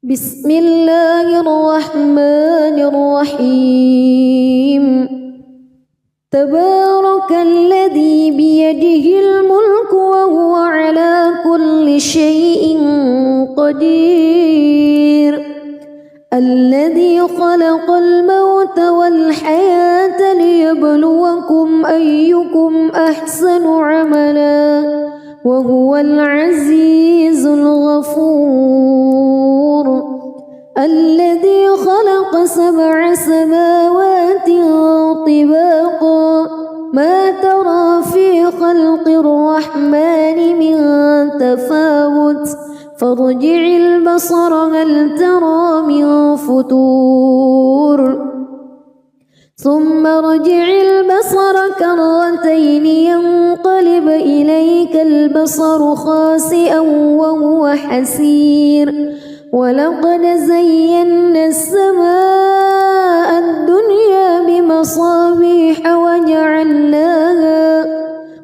بسم الله الرحمن الرحيم تبارك الذي بيده الملك وهو على كل شيء قدير الذي خلق الموت والحياة ليبلوكم أيكم أحسن عملا وهو العزيز الغفور الذي خلق 7 سماوات طباقا ما ترى في خلق الرحمن من تفاوت فارجع البصر هل ترى من فتور ثم ارجع البصر كرتين ينقلب إليك البصر خاسئا وهو حسير ولقد زينا السماء الدنيا بمصابيح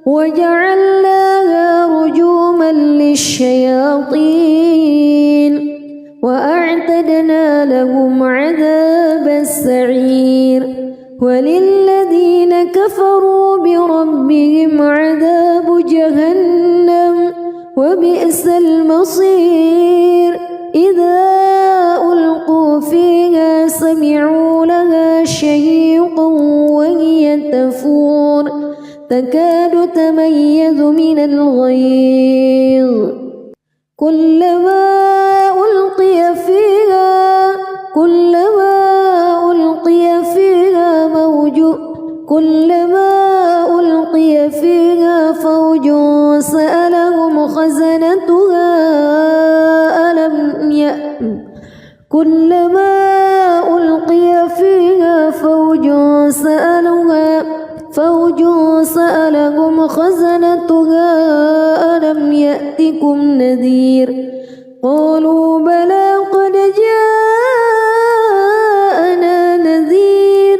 وجعلناها رجوما للشياطين وأعتدنا لهم عذاب السعير وللذين كفروا بربهم عذاب جهنم وبئس المصير إذا ألقوا فيها سمعوا لها شهيقا وهي تفور تكاد تميز من الغيظ كلما ألقي فيها فوج سألهم خزنتها ألم يأتكم نذير قالوا بلى قد جاءنا نذير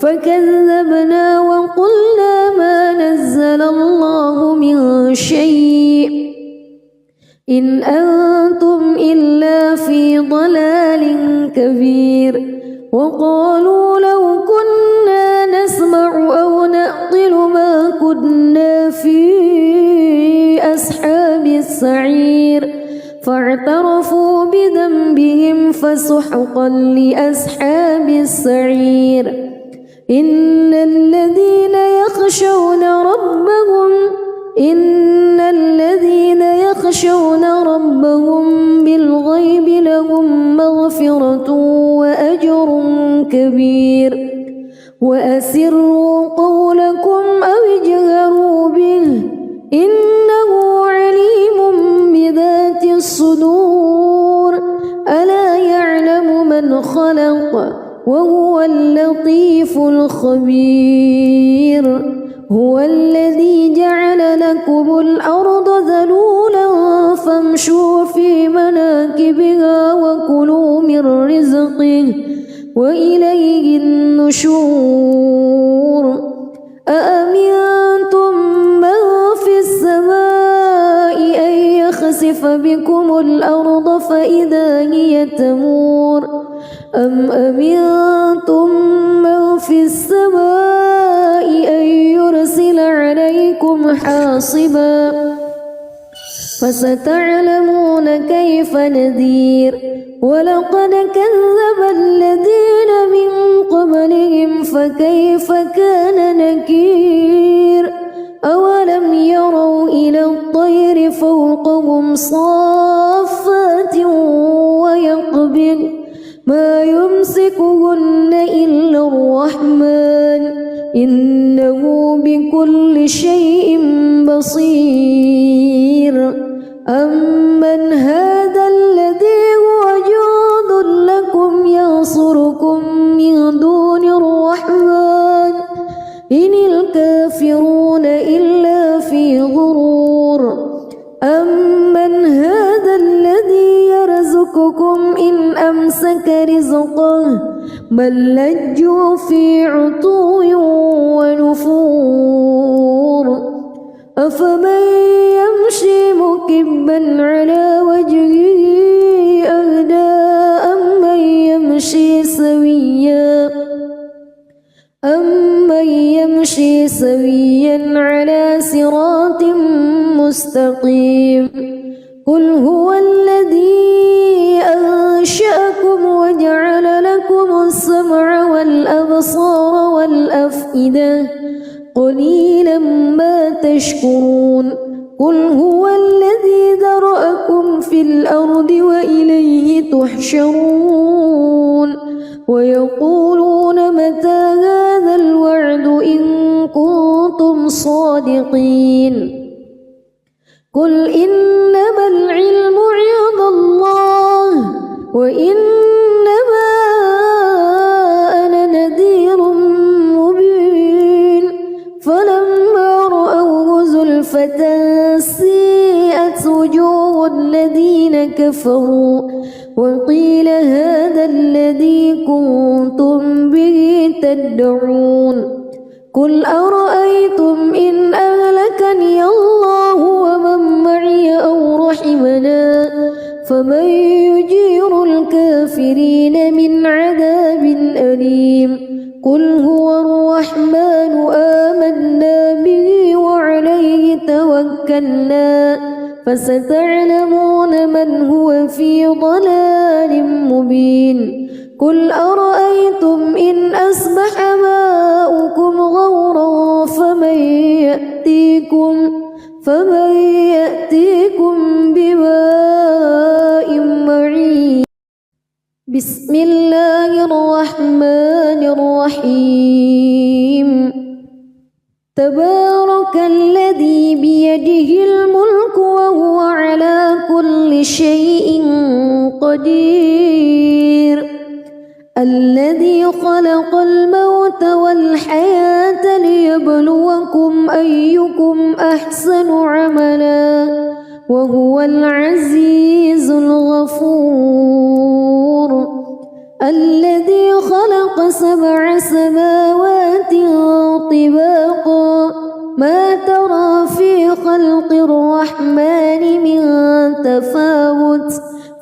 فكذبنا وقلنا ما نزل الله من شيء إن أنتم إلا في ضلال كبير وقالوا لو كنا نسمع أو نعقل ما كنا في أصحاب السعير فاعترفوا بذنبهم فسحقا لأصحاب السعير إن الذين يخشون ربهم بالغيب لهم مغفرة وأجر كبير وأسروا قولكم أو اجهروا به إنه عليم بذات الصدور ألا يعلم من خلق وهو اللطيف الخبير هو الذي جعل لكم الأرض ذلولا فامشوا في مناكبها وكلوا من رزقه وإليه النشور أأمنتم من في السماء أن يخسف بكم الأرض فإذا هي تمور أم أمنتم من في السماء أن يرسل عليكم حاصبا فستعلمون كيف نذير ولقد كذب الذين من قبلهم فكيف كان نكير أولم يروا إلى الطير فوقهم صافات ويقبض ما يمسكهن إلا الرحمن إنه بكل شيء بصير أمن هذا الذي هو جند لكم ينصركم من دون الرحمن إن الكافرون إلا في غرور أمن هذا الذي يرزقكم إن أمسك رزقه بل لجوا في عتو ونفور أفمن يمشي مكبا على وجهه أهدى سويا على صراط مستقيم قل هو الذي أنشأكم وجعل لكم السمع والأبصار والأفئدة قليلا ما تشكرون قل هو الذي ذرأكم في الأرض وإليه تحشرون ويقولون متى هذا الوعد إن كنتم صادقين قل إنما العلم عند الله وإنما أنا نذير مبين فلما رأوه زلفة سيئت وجوه الذين كفروا وقيل هذا الذي كنتم به تدعون قل أرأيتم إن أهلكني الله ومن معي أو رحمنا فمن يجير الكافرين من عذاب أليم قل هو الرحمن آمنا به وعليه توكلنا فستعلمون من هو في ضلال مبين قل أرأيتم إن أصبح ماؤكم غورا فمن يأتيكم بماء معين بسم الله الرحمن الرحيم تبارك الذي بيده الملك وهو على كل شيء قدير الذي خلق الموت والحياة ليبلوكم أيكم أحسن عملا وهو العزيز الغفور الذي خلق 7 سماوات طباقا ما ترى في خلق الرحمن من تفاوت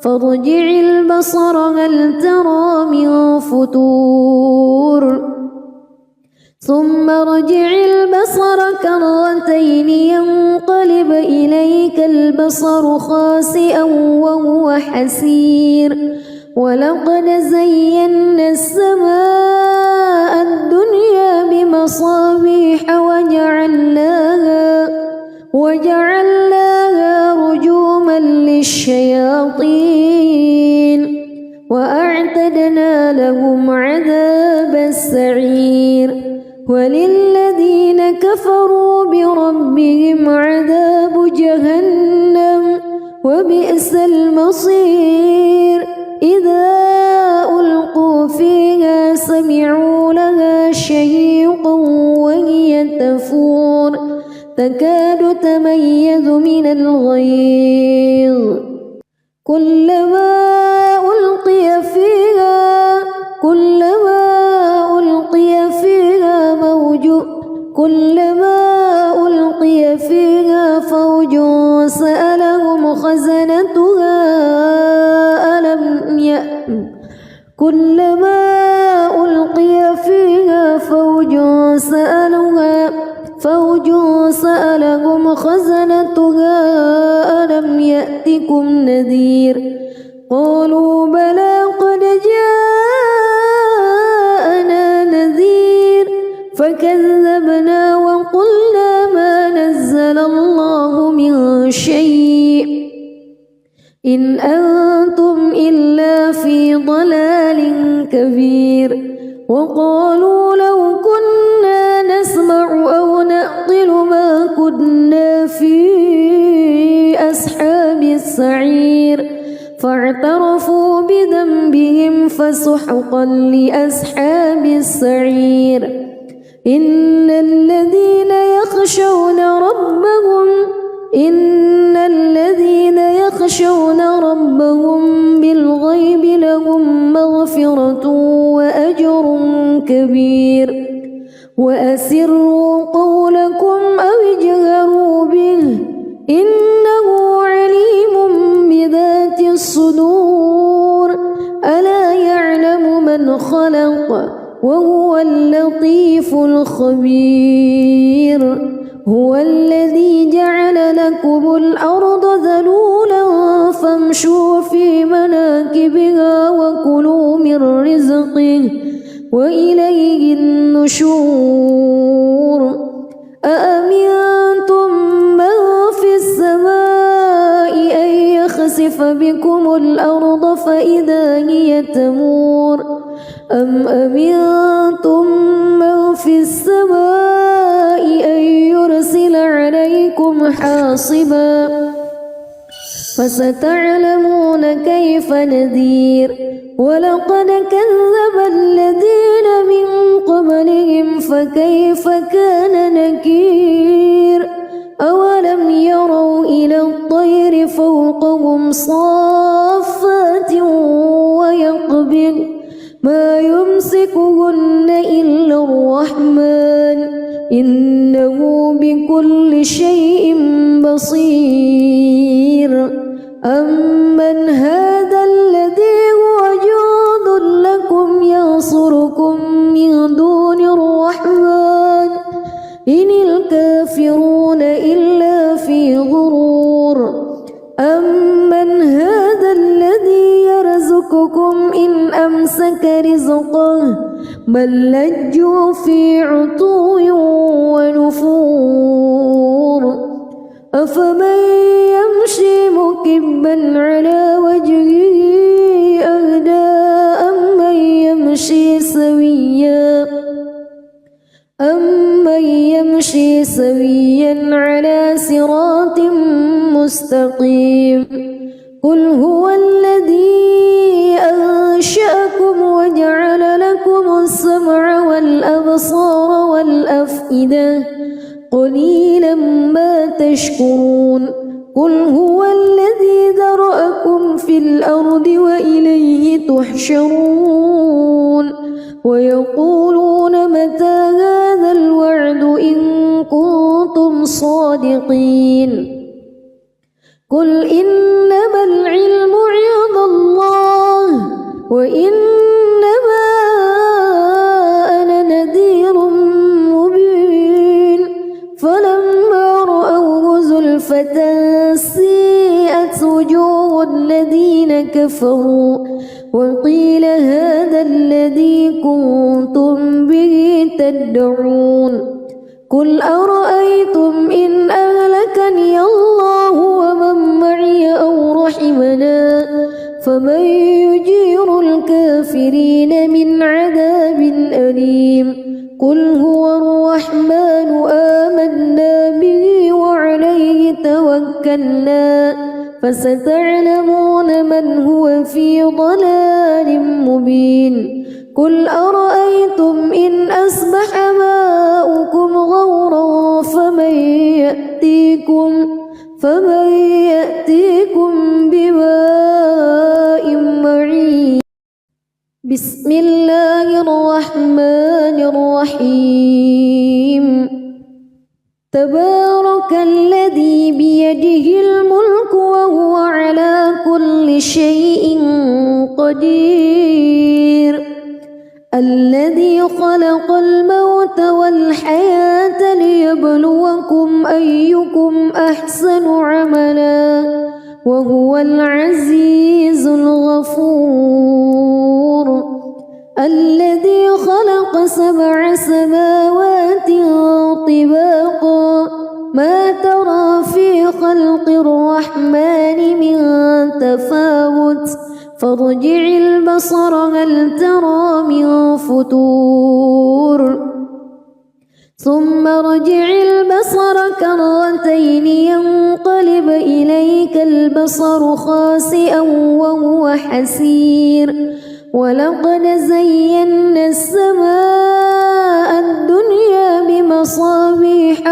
فارجع البصر هل ترى من فتور ثم ارجع البصر كرتين ينقلب إليك البصر خاسئا وهو حسير ولقد زينا السماء الدنيا بمصابيح وجعلناها رجوما للشياطين وأعتدنا لهم عذاب السعير وللذين كفروا بربهم عذاب جهنم وبئس المصير إذا ألقوا فيها سمعوا لها شهيقا وهي تفور تكاد تميز من الغيظ كلما ألقي فيها فوج سألهم خزنتها ألم يأتكم نذير قالوا بلى قد جاءنا نذير فكذبنا وقلنا ما نزل الله من شيء إن أنتم إلا في ضلال كبير وقالوا لو كنا نسمع أو نعقل ما كنا في أصحاب السعير فاعترفوا بذنبهم فسحقا لأصحاب السعير إن الذين يخشون ربهم بالغيب لهم مغفرة وأجر كبير وأسروا قولكم أو اجهروا به إنه عليم بذات الصدور ألا يعلم من خلق وهو اللطيف الخبير هو الذي جعل لكم الأرض ذلولا فامشوا في مناكبها وكلوا من رزقه وإليه النشور أأمنتم من في السماء أن يخسف بكم الأرض فإذا هي تمور أم أمنتم من في السماء أن يرسل عليكم حاصبا فستعلمون كيف نذير ولقد كذب الذين من قبلهم فكيف كان نكير أولم يروا إلى الطير فوقهم صافات ويقبض ما يمسكهن إلا الرحمن إنه بكل شيء بصير أمن هذا الذي هو جند لكم ينصركم من دون الرحمن إن الكافرون إلا في غرور أمن هذا الذي يرزقكم إن أمسك رزقه بل لجوا في عتو ونفور أفمن يمشي مكبا على وجهه أهدى أمن يمشي سويا على صراط مستقيم قل هو الذي أنشأكم وجعل لكم السمع والأبصار والأفئدة قليلا ما تشكرون قل هو الذي ذرأكم في الأرض وإليه تحشرون ويقولون متى هذا الوعد إن كنتم صادقين قل إنما العلم عند الله وإنما أنا نذير مبين فلما رأوه زلفة سيئت وجوه الذين كفروا وقيل هذا الذي كنتم به تدعون قل أرأيتم إن أهلكني الله ومن معي أو رحمنا فمن يجير الكافرين من عذاب أليم قل هو الرحمن آمنا به وعليه توكلنا فستعلمون من هو في ضلال مبين قل أرأيتم إن أصبح ماؤكم غورا فمن يأتيكم بماء معين بسم الله الرحمن الرحيم تبارك الذي بيده الملك وهو على كل شيء قدير الذي خلق الموت والحياة ليبلوكم أيكم أحسن عملا وهو العزيز الغفور الذي خلق 7 سماوات طباقا ما ترى في خلق الرحمن من تفاوت فارجع البصر هل ترى من فتور ثم ارجع البصر كرتين ينقلب إليك البصر خاسئا وهو حسير ولقد زينا السماء الدنيا بمصابيح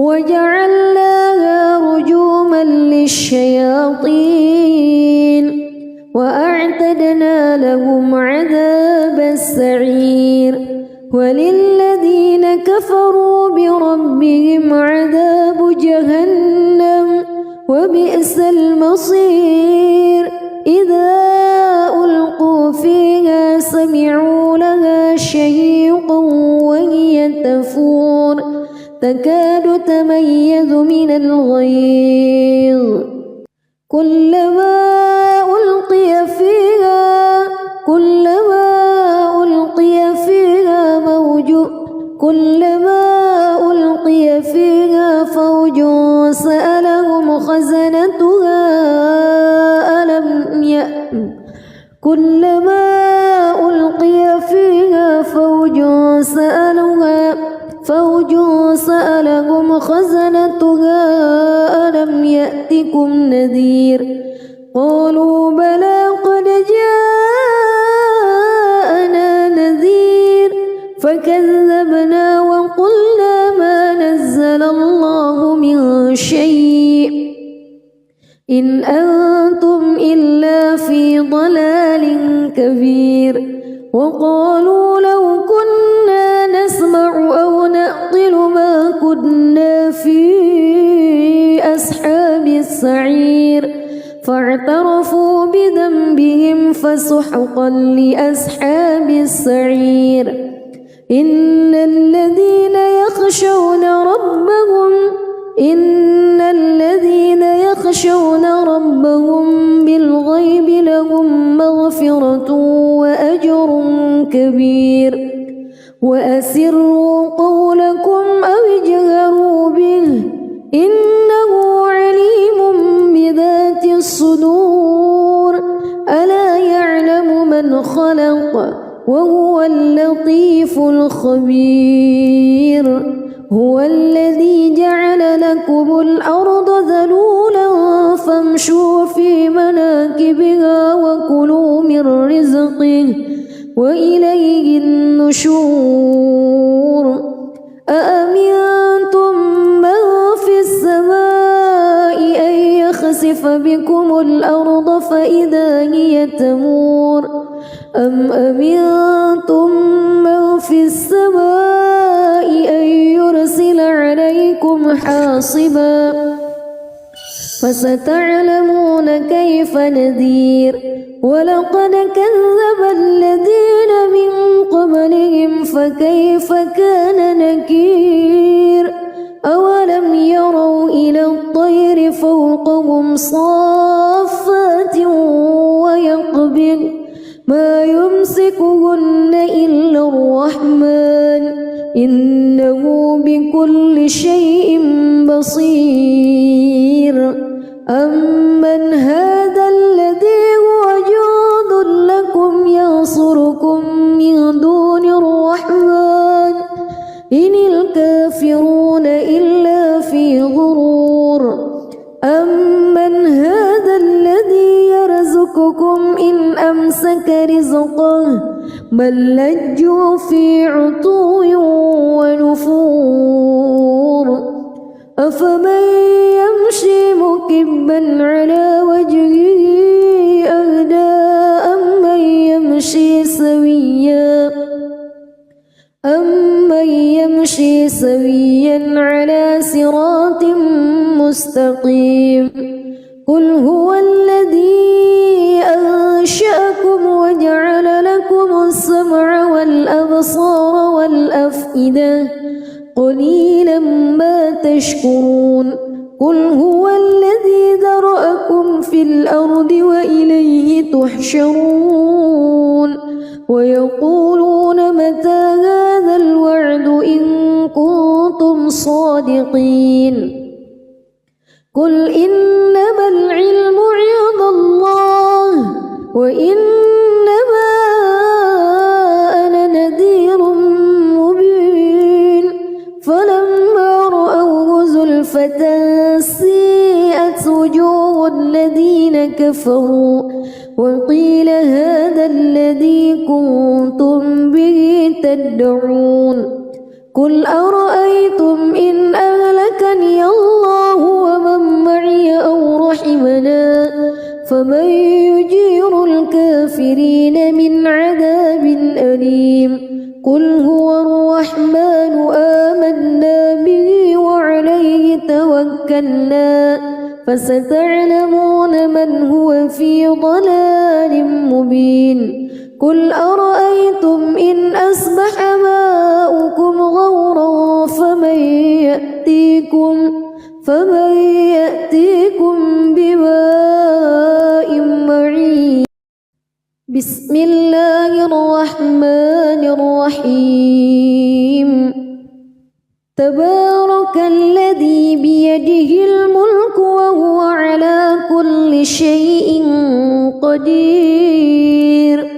وجعلناها رجوما للشياطين وأعتدنا لهم عذاب السعير وللذين كفروا بربهم عذاب جهنم وبئس المصير إذا ألقوا فيها تميز من الغيظ كلما ألقي فيها فوج سألهم خزنتها ألم يأتكم نذير قالوا بلى قد جاءنا نذير فكذبنا وقلنا ما نزل الله من شيء إن أنتم إلا في ضلال كبير وقالوا لو كنا نسمع أو نعقل ما كنا في أصحاب السعير فاعترفوا بذنبهم فسحقا لأصحاب السعير إن الذين يخشون ربهم بالغيب لهم مغفرة وأجر كبير وأسروا قولكم أو اجهروا به إنه عليم بذات الصدور ألا يعلم من خلق وهو اللطيف الخبير هو الذي جعل لكم الأرض ذلولا فامشوا في مناكبها وكلوا من رزقه وإليه النشور أأمنتم من في السماء أن يخسف بكم الأرض فإذا هي تمور أم أمنتم من في السماء أن يرسل عليكم حاصبا فستعلمون كيف نذير ولقد كذب الذين من قبلهم فكيف كان نكير أولم يروا إلى الطير فوقهم صافات ويقبض ما يمسكهن إلا الرحمن إنه بكل شيء بصير أمن هذا الذي هو جند لكم ينصركم من دون الرحمن إن الكافرون إلا في غرور أمن هذا الذي يرزقكم إن أمسك رزقه بل لجوا في عتو ونفور أفمن يمشي مكبا على وجهه أهدى أمن يمشي سويا على صراط مستقيم قل هو الذي أنشأكم وجعل لكم السمع والأبصار والأفئدة قليلا ما تشكرون قل هو الذي ذرأكم في الأرض وإليه تحشرون ويقولون متى هذا الوعد إن كنتم صادقين قل إنما العلم عند الله وإنما أنا نذير مبين فلما رأوه زلفة سيئت وجوه الذين كفروا وقيل هذا الذي كنتم به تدعون قل أرأيتم إن أهلكني الله ومن معي أو رحمنا فمن يجير الكافرين من عذاب أليم قل هو الرحمن آمنا به وعليه توكلنا فستعلمون من هو في ضلال مبين قل أرأيتم إن أصبح ماؤكم غورا فمن يأتيكم بماء معين. بسم الله الرحمن الرحيم. تبارك الذي بيده الملك وهو على كل شيء قدير.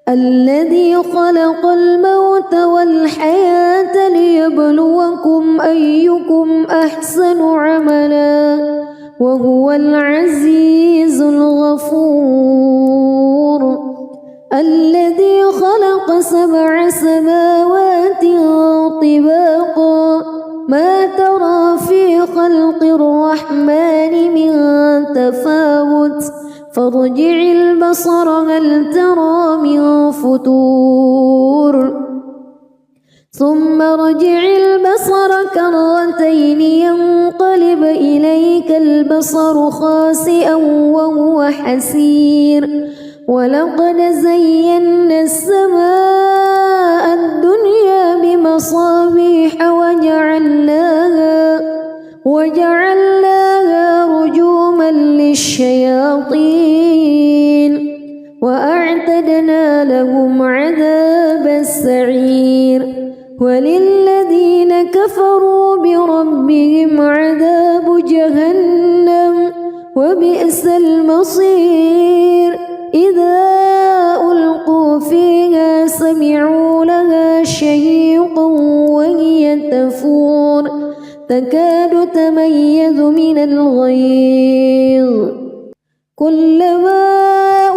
الذي خلق الموت والحياة ليبلوكم أيكم أحسن عملا وهو العزيز الغفور. الذي خلق 7 سماوات طباقا ما ترى في خلق الرحمن من تفاوت فارجع البصر هل ترى من فتور ثم ارجع البصر كرتين ينقلب إليك البصر خاسئا وهو حسير. ولقد زينا السماء الدنيا بمصابيح وجعلناها رجوما للشياطين وأعتدنا لهم عذاب السعير. وللذين كفروا بربهم عذاب جهنم وبئس المصير. إذا ألقوا فيها سمعوا لها شهيقا وهي تفور تكاد تميز من الغيظ. كلما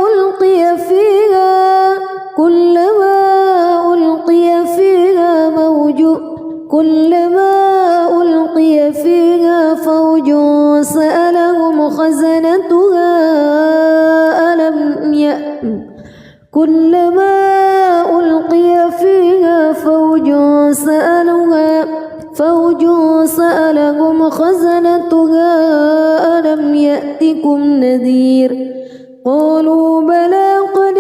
ألقي فيها فوج سألهم خزنتها ألم يأتكم نذير. قالوا بلى قد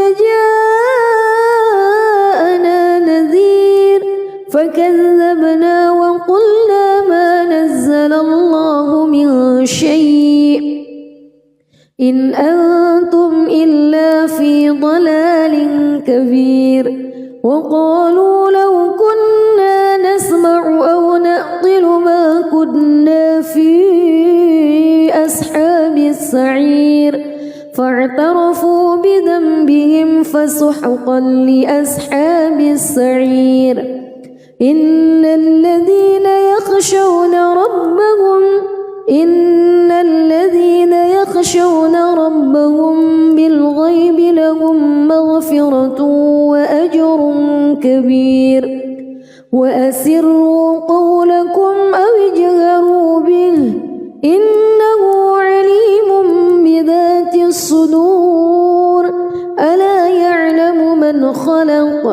جاءنا نذير فكذبنا وقلنا ما نزل الله من شيء إن أنتم إلا في ضلال كبير. وقالوا لو كنا نسمع أو نعقل ما كنا في أصحاب السعير فاعترفوا بذنبهم فسحقا لأصحاب السعير. إن الذين يخشون ربهم بالغيب لهم مغفرة وأجر كبير. وأسروا قولكم أو اجهروا به إنه عليم بذات الصدور. ألا يعلم من خلق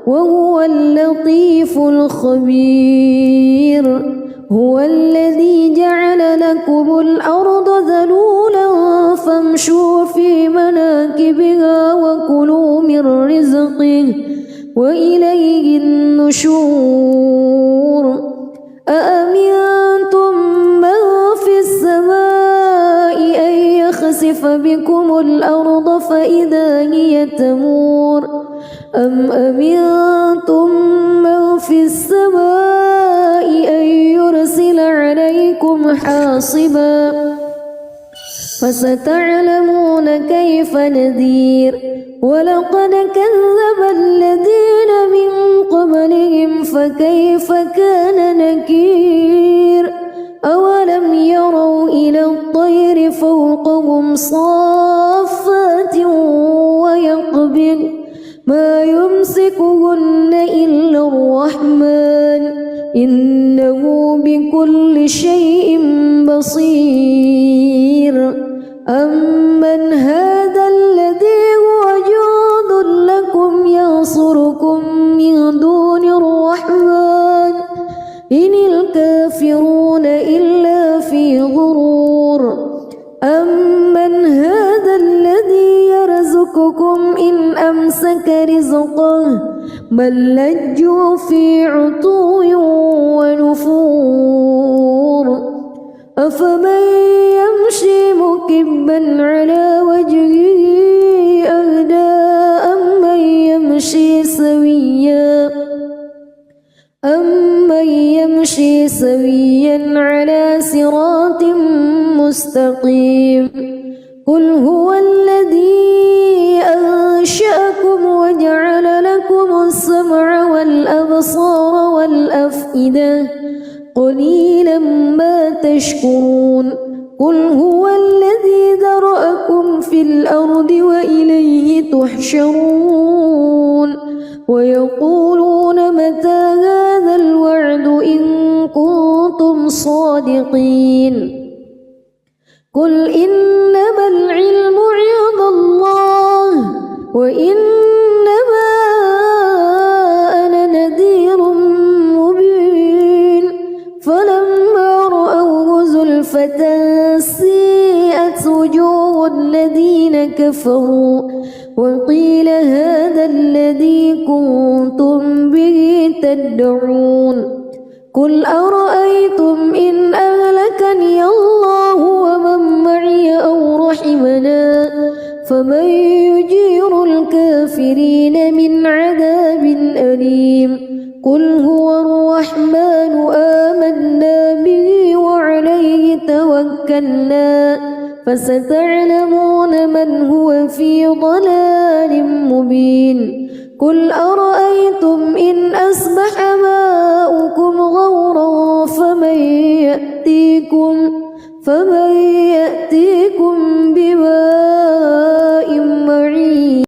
وهو اللطيف الخبير. هو الذي جعل لكم الأرض ذلولا فامشوا في مناكبها وكلوا من رزقه وإليه النشور. أأمنتم من في السماء أن يخسف بكم الأرض فإذا هي تمور أم أمنتم من في السماء أن يرسل عليكم حاصبا فستعلمون كيف نذير. ولقد كذب الذين من قبلهم فكيف كان نكير. أولم يروا إلى الطير فوقهم صافات ويقبض ما يمسكهن إلا الرحمن إنه بكل شيء بصير. أمن هذا الذي هو جند لكم ينصركم من دون الرحمن إن الكافرون إلا في غرور. أمن هذا الذي يرزقكم إن أمسك رزقه بل لجوا في عتو ونفور أفمن يمشي مكبا على وجهه أهدى أمن يمشي سويا على صراط مستقيم قل هو الذي أنشأكم وجعل لكم السمع والأبصار والأفئدة قليلا ما تشكرون قل هو الذي ذرأكم في الأرض وإليه تحشرون ويقولون متى هذا الوعد إن كنتم صادقين قل إنما العلم عند الله وإنما أنا نذير مبين فلما رأوه زلفة سيئت وجوه الذين كفروا وقيل هذا الذي كنتم به تدعون قل أرأيتم إن أهلكني الله ومن معي أو رحمنا فمن يجير الكافرين من عذاب أليم قل هو الرحمن آمنا به وعليه توكلنا فستعلمون من هو في ضلال مبين قل أرأيتم إن أصبح ماؤكم غورا فمن يأتيكم بماء معين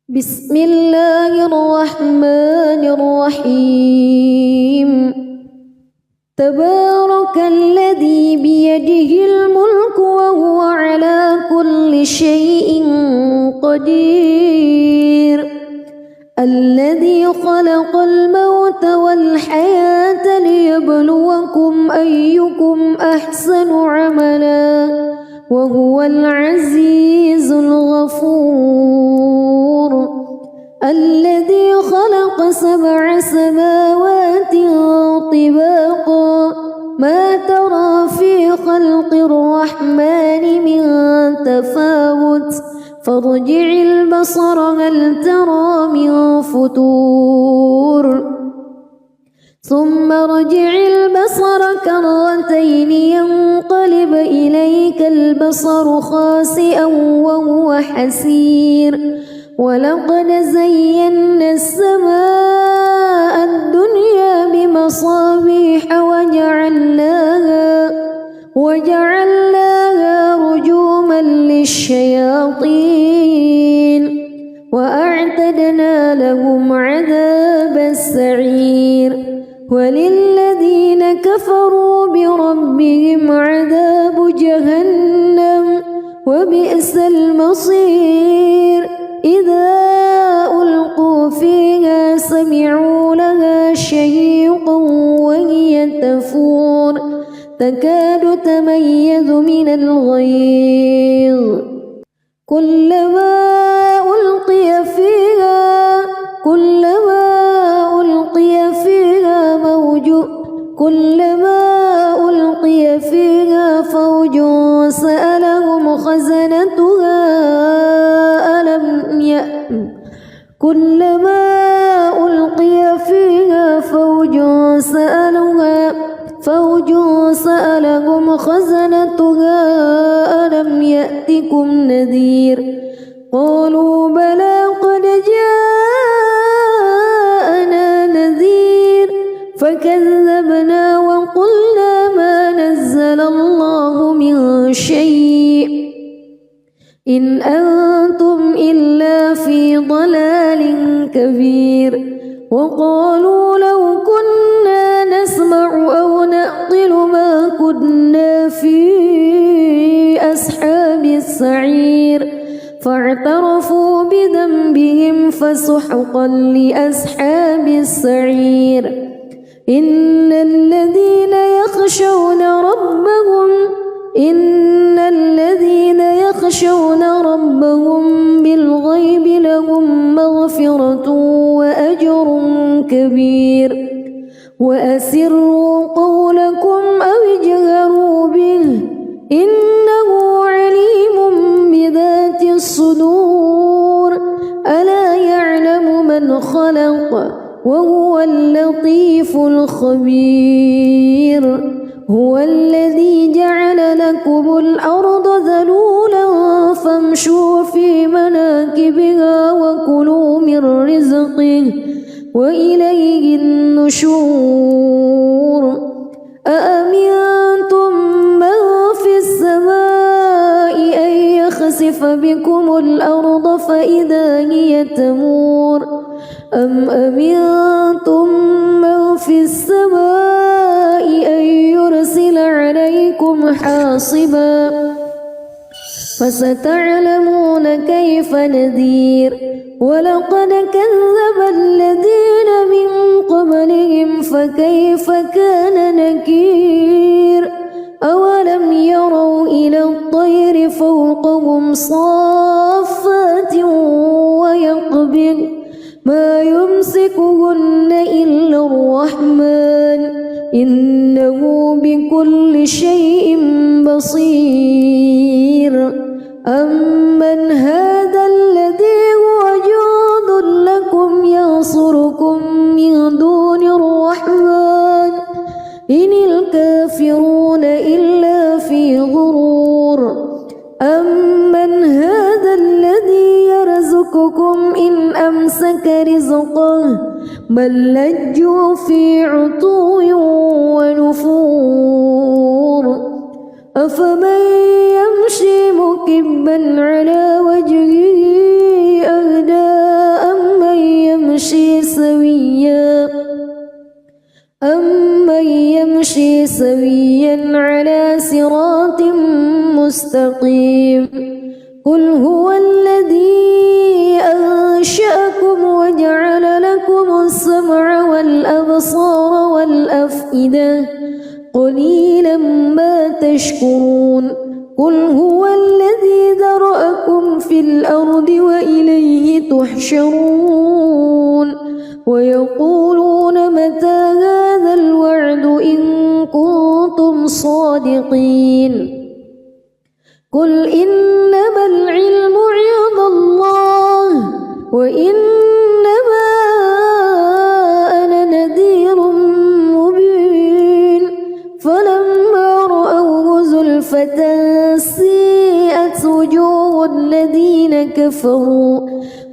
بسم الله الرحمن الرحيم تبارك الذي بيده الملك وهو على كل شيء قدير الذي خلق الموت والحياة ليبلوكم أيكم أحسن عملا وهو العزيز الغفور الذي خلق 7 سماوات طباقا ما ترى في خلق الرحمن من تفاوت فارجع البصر هل ترى من فتور ثم ارجع البصر كرتين ينقلب إليك البصر خاسئا وهو حسير ولقد زينا السماء الدنيا بمصابيح وجعلناها رجوما للشياطين وأعتدنا لهم عذاب السعير وللذين كفروا بربهم عذاب جهنم وبئس المصير إذا ألقوا فيها سمعوا لها شهيقا وهي تفور تكاد تميز من الغيظ كلما ألقي فيها فوج سألهم خزنتها كلما ألقي فيها فوج سألهم خزنتها ألم يأتكم نذير قالوا بلى قد جاءنا نذير فكذبنا وقلنا ما نزل الله من شيء إن أنتم إلا في ضلال كبير وقالوا لو كنا نسمع أو نعقل ما كنا في أصحاب السعير فاعترفوا بذنبهم فسحقا لأصحاب السعير إن الذين يخشون ربهم بالغيب لهم مغفرة وأجر كبير وأسروا قولكم أو اجهروا به إنه عليم بذات الصدور ألا يعلم من خلق وهو اللطيف الخبير هو الذي جعل لكم الأرض ذلولا فامشوا في مناكبها وكلوا من رزقه وإليه النشور أأمنتم من في السماء أن يخسف بكم الأرض فإذا هي تمور أم أمنتم من في السماء أن يرسل عليكم حاصبا فستعلمون كيف نذير ولقد كذب الذين من قبلهم فكيف كان نكير أولم يروا إلى الطير فوقهم صافات ويقبض ما يمسكهن إلا الرحمن إنه بكل شيء بصير أمن هذا الذي هو جند لكم ينصركم من دون الرحمن إن الكافرون إلا في غرور أمن هذا الذي يرزقكم إن أمسك رزقه بل لجوا في عتو ونفور أفمن يمشي مكبا على وجهه أهدى أمن يمشي سويا على صراط مستقيم قل هو الذي أنشأكم وجعل لكم السمع والأبصار والأفئدة قليلا ما تشكرون قل هو الذي ذرأكم في الأرض وإليه تحشرون ويقولون متى هذا الوعد إن كنتم صادقين قل إنما العلم عند الله وإنما أنا نذير مبين فلما رأوه زلفة سيئت وجوه الذين كفروا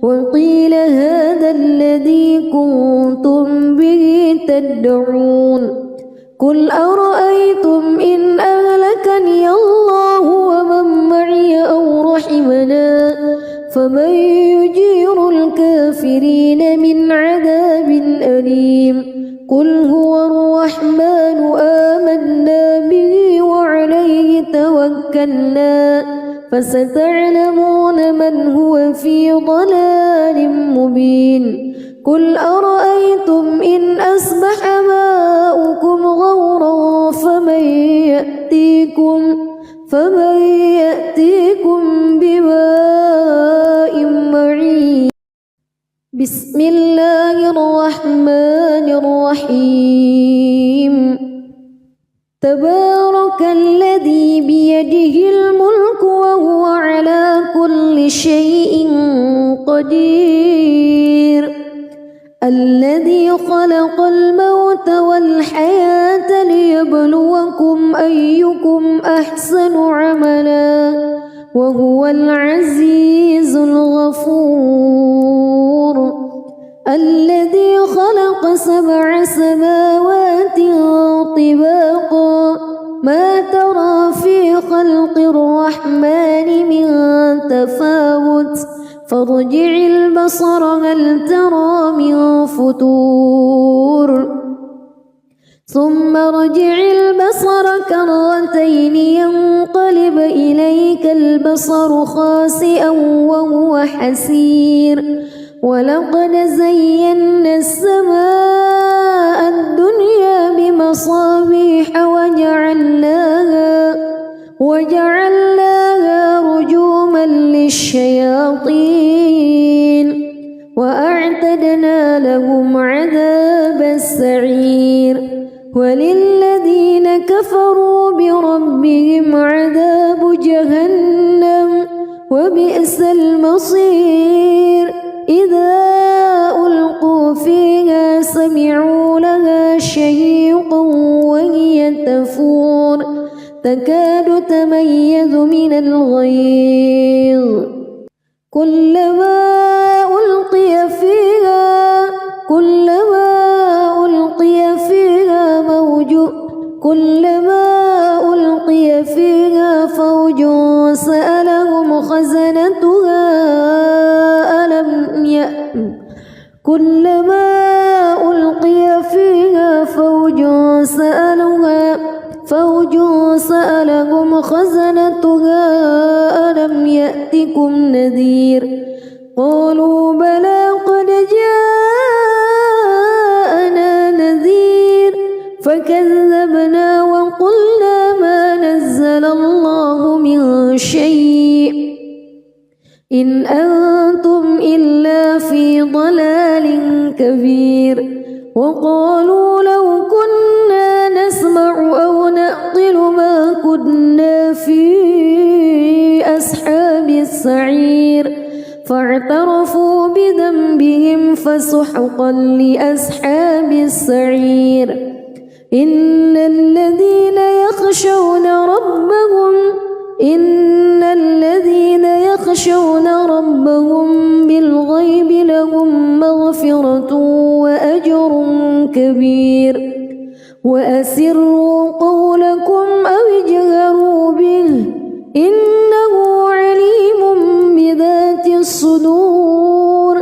وقيل هذا الذي كنتم به تدعون قل أرأيتم إن أهلكني الله ومن معي أو رحمنا فمن يجير الكافرين من عذاب أليم قل هو الرحمن آمنا به وعليه توكلنا فستعلمون من هو في ضلال مبين قل أرأيتم إن أصبح ماؤكم غورا فمن يأتيكم بماء معين بسم الله الرحمن الرحيم تبارك الذي بيده الملك وهو على كل شيء قدير الذي خلق الموت والحياة ليبلوكم أيكم أحسن عملا وهو العزيز الغفور الذي خلق 7 سماوات طباقا ما ترى في خلق الرحمن من تفاوت فارجع البصر هل ترى من فتور ثم ارجع البصر كرتين ينقلب إليك البصر خاسئا وهو حسير ولقد زينا السماء الدنيا بمصابيح وجعلناها رجوما للشياطين وأعتدنا لهم عذاب السعير وللذين كفروا بربهم عذاب جهنم وبئس المصير إذا ألقوا فيها سمعوا لها شهيقا وهي تفور تكاد تميز من الغيظ كلما ألقي فيها فوج سألهم خزنتها ألم يأتكم نذير قالوا بلى قد جاءنا نذير فكذبنا وقلنا ما نزل الله من شيء إن أنتم إلا في ضلال كبير وقالوا لو كنا نسمع أو نعقل ما كنا في أصحاب السعير فاعترفوا بذنبهم فسحقا لأصحاب السعير إن الذين يخشون ربهم بالغيب لهم مغفرة وأجر كبير وأسروا قولكم أو اجهروا به إنه عليم بذات الصدور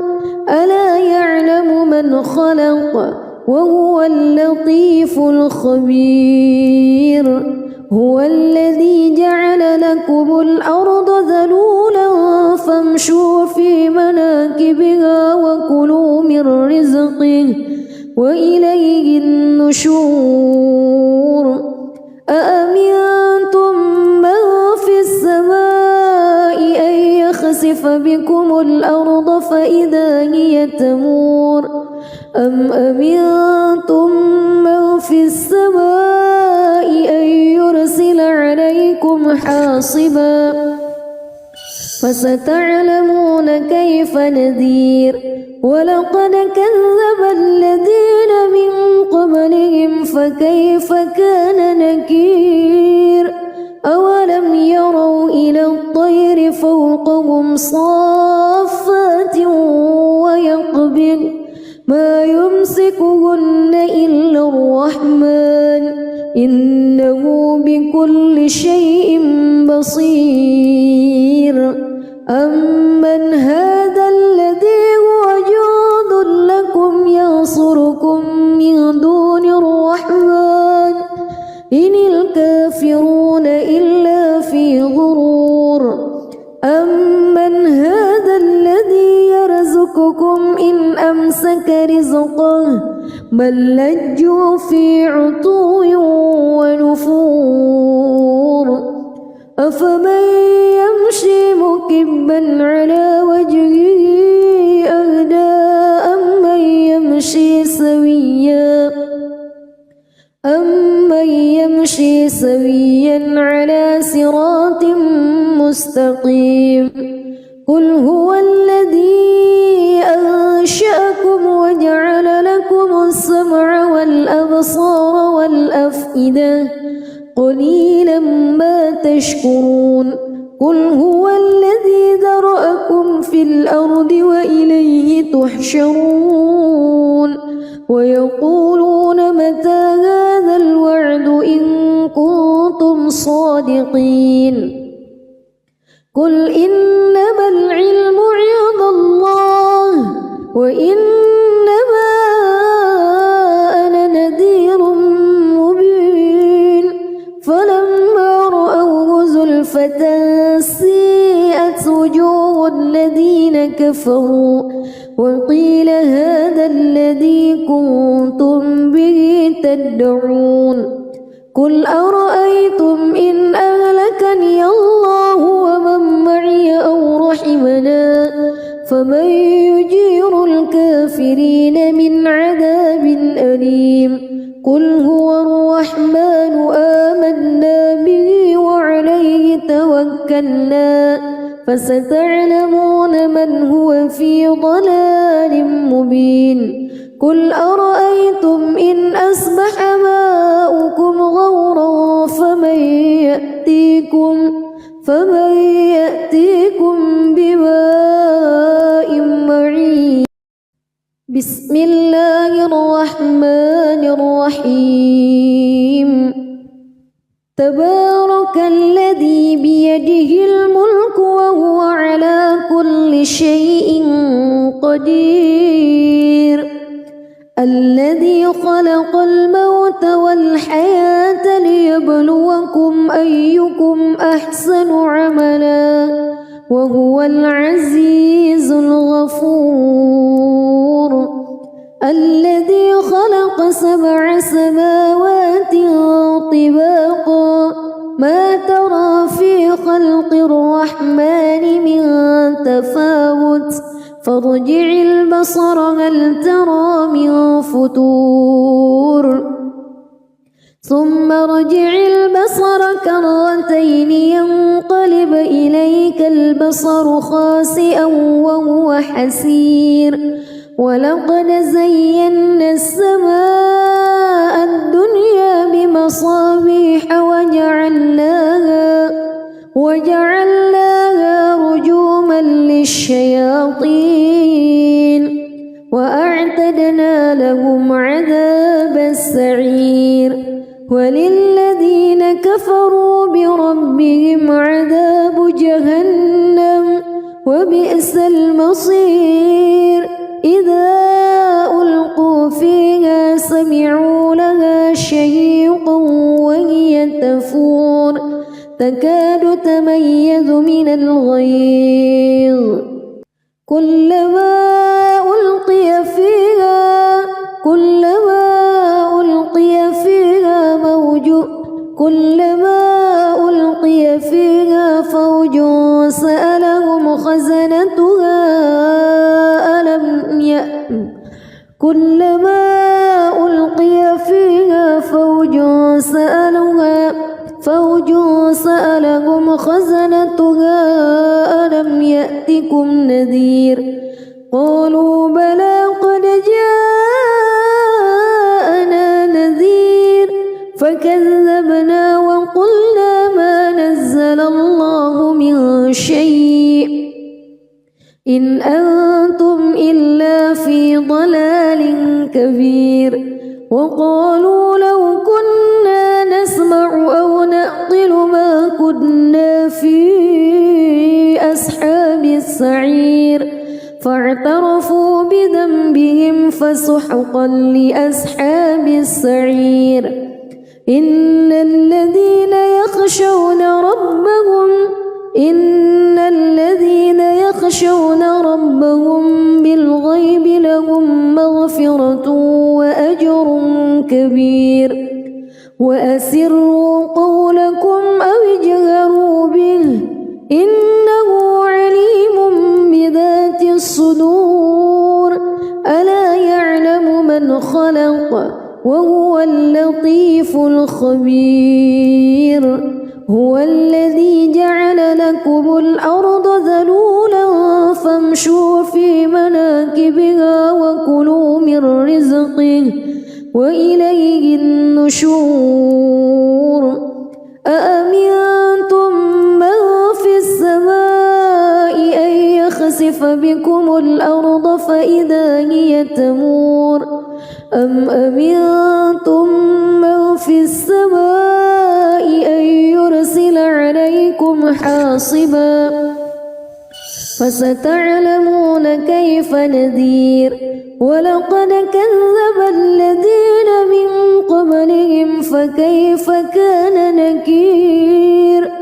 ألا يعلم من خلق وهو اللطيف الخبير هو الذي جعل لكم الأرض ذلولا فامشوا في مناكبها وكلوا من رزقه وإليه النشور أأمنتم من في السماء أن يخسف بكم الأرض فإذا هي تمور أم أمنتم من في السماء أن يرسل عليكم حاصبا فستعلمون كيف نذير ولقد كذب الذين من قبلهم فكيف كان نكير أولم يروا إلى الطير فوقهم صافات ويقبض ما يمسكهن إلا الرحمن إنه بكل شيء بصير أمن هذا الذي هو جند لكم ينصركم من دون الرحمن إن الكافرون إلا في غرور أمن هذا الذي يرزقكم إن أمسك رزقه بل لجوا في عتو ونفور أفمن يمشي مكبا على وجهه أهدى أمن يمشي سويا على صراط مستقيم قل هو الذي أنشأكم وجعل لكم السمع والأبصار والأفئدة قليلا ما تشكرون قل هو الذي ذرأكم في الأرض وإليه تحشرون ويقولون متى هذا الوعد إن كنتم صادقين قل إنما العلم عند الله وإنما أنا نذير مبين فلما رأوه زلفة سيئت وجوه الذين كفروا وقيل هذا الذي كنتم به تدعون قل أرأيتم إن أهلكني الله ومن معي أو رحمني رحمنا فمن يجير الكافرين من عذاب أليم قل هو الرحمن آمنا به وعليه توكلنا فستعلمون من هو في ضلال مبين قل أرأيتم إن أصبح ماؤكم غورا فمن يأتيكم بماء معين بسم الله الرحمن الرحيم تبارك الذي بيده الملك وهو على كل شيء قدير الذي خلق الموت والحياة ليبلوكم أيكم أحسن عملا وهو العزيز الغفور الذي خلق 7 سماوات طباقا ما ترى في خلق الرحمن من تفاوت فارجع البصر هل ترى من فتور ثم ارجع البصر كرتين ينقلب إليك البصر خاسئا وهو حسير ولقد زينا السماء الدنيا بمصابيح وجعلناها رجوما للشياطين وأعتدنا لهم عذاب السعير وللذين كفروا بربهم عذاب جهنم وبئس المصير إذا ألقوا فيها سمعوا لها شهيقا وهي تفور تكاد تميز من الغيظ كلما ألقي فيها فوج سألهم خزنتها كلما ألقي فيها فوج سألهم خزنتها ألم يأتكم نذير قالوا بلى قد جاءنا نذير فكذبنا وقلنا ما نزل الله من شيء إن أنتم إلا في ضلال كبير وقالوا لو كنا نسمع أو نعقل ما كنا في أصحاب السعير فاعترفوا بذنبهم فسحقا لأصحاب السعير إن الذين يخشون ربهم بالغيب لهم مغفرة وأجر كبير وأسروا قولكم أو اجهروا به إنه عليم بذات الصدور ألا يعلم من خلق وهو اللطيف الخبير هو الذي جعل لكم الأرض ذلولا فامشوا في مناكبها وكلوا من رزقه وإليه النشور أأمنتم من في السماء أن يخسف بكم الأرض فإذا هي تمور أم أمنتم من في السماء أن يرسل عليكم حاصبا فستعلمون كيف نذير ولقد كذب الذين من قبلهم فكيف كان نكير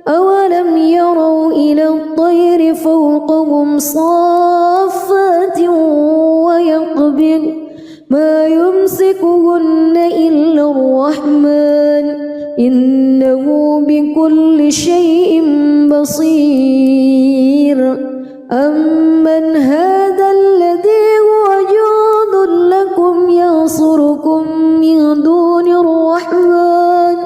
أولم يروا إلى الطير فوقهم صافات ويقبض ما يمسكهن إلا الرحمن إنه بكل شيء بصير أمن هذا الذي هو جند لكم ينصركم من دون الرحمن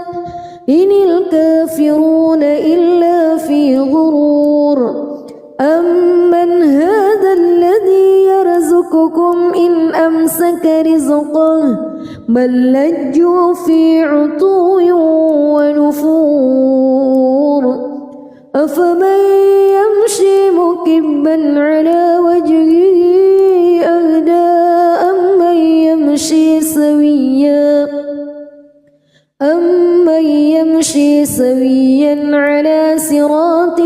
إن الكافرون إلا في غرور أمن هذا الذي يرزقكم إن أمسك رزقه بل لجوا في عتو ونفور أفمن يمشي مكبا على وجهه أهدى أمن يمشي سويا على صراط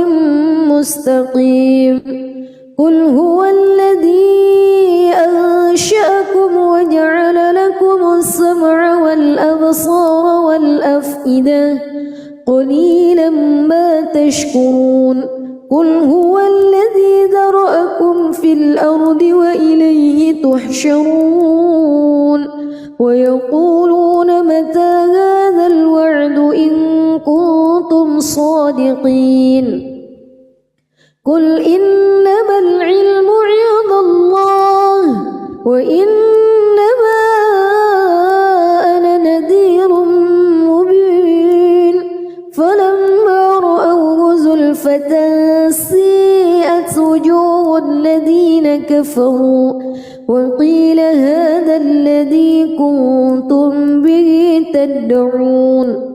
مستقيم قل هو الذي أنشأكم وجعل لكم السمع والأبصار والأفئدة قليلا ما تشكرون قل هو الذي ذرأكم في الأرض وإليه تحشرون ويقولون متى هذا الوعد إن كنتم صادقين قل إنما العلم عند الله وإنما أنا نذير مبين فلما رأوه زلفة سيئت وجوه الذين كفروا وقيل هذا الذي كنتم به تدعون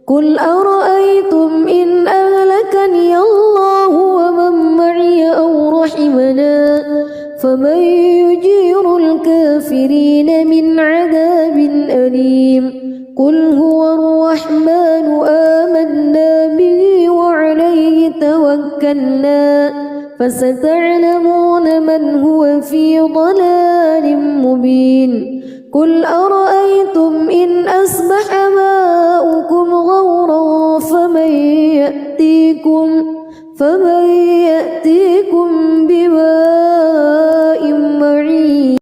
قل أرأيتم إن أهلكني الله ومن معي أو رحمنا فمن يجير الكافرين من عذاب أليم قل هو الرحمن آمنا به وعليه توكلنا فستعلمون من هو في ضلال مبين قل أرأيتم إن أصبح ماؤكم غورا فمن يأتيكم بماء معين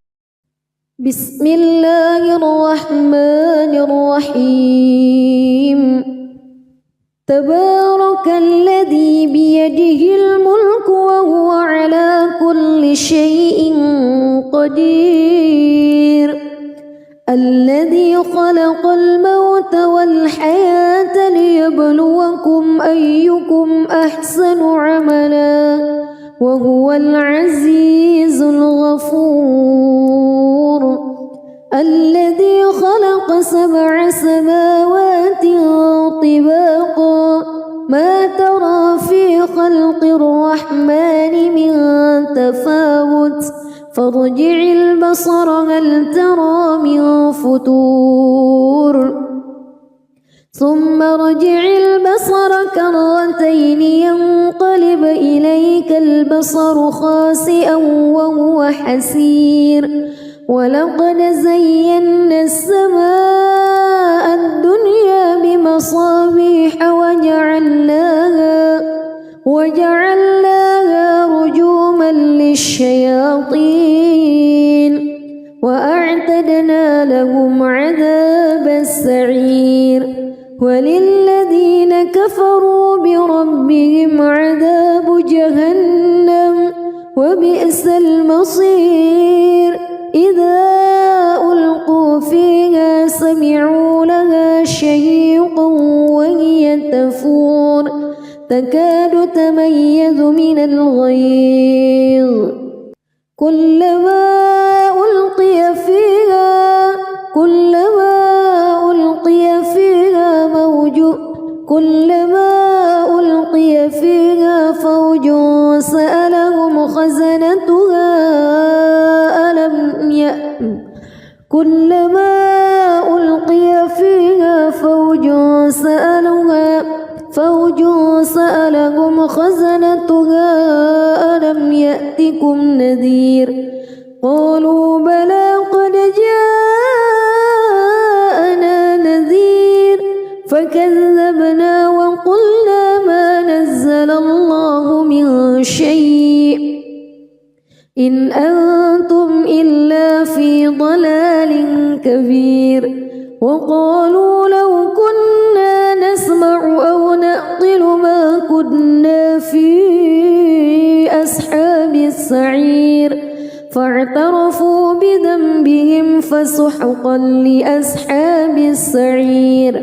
بسم الله الرحمن الرحيم تبارك الذي بيده الملك وهو على كل شيء قدير الذي خلق الموت والحياة ليبلوكم أيكم أحسن عملا وهو العزيز الغفور الذي خلق 7 سماوات طباقا ما ترى في خلق الرحمن من تفاوت فارجع البصر هل ترى من فتور ثم ارجع البصر كرتين ينقلب إليك البصر خاسئا وهو حسير ولقد زينا السماء الدنيا بمصابيح وجعلناها رجوما للشياطين وأعتدنا لهم عذاب السعير وللذين كفروا بربهم عذاب جهنم وبئس المصير إذا ألقوا فيها سمعوا لها شهيقا وهي تفور تكاد تميز من الغيظ كلما ألقي فيها فوج سألهم خزنتها كلما ألقي فيها فوج سألهم خزنتها ألم يأتكم نذير قالوا بلى قد جاءنا نذير فكذبنا وقلنا ما نزل الله من شيء إن أنتم إلا في ضلال كبير وقالوا لو كنا نسمع أو نعقل ما كنا في أصحاب السعير السعير فاعترفوا بذنبهم فسحقا لأصحاب السعير